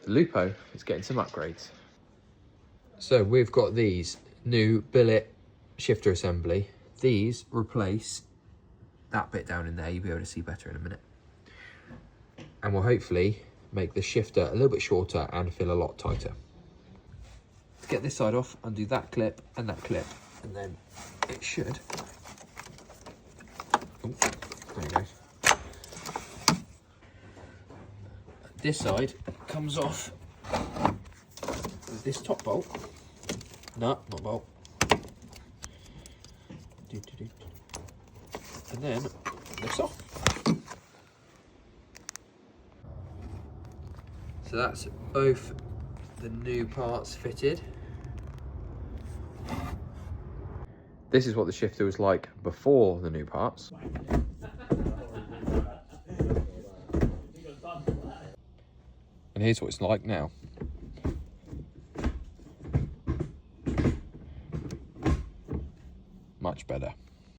the Lupo is getting some upgrades. So we've got these new billet shifter assembly. These replace that bit down in there. You'll be able to see better in a minute. And will hopefully make the shifter a little bit shorter and feel a lot tighter. To get this side off, undo that clip, and then it should. Oh, there you go. This side comes off with this top bolt. No, not bolt. And then lifts off. So that's both the new parts fitted. This is what the shifter was like before the new parts. And here's what it's like now. Much better.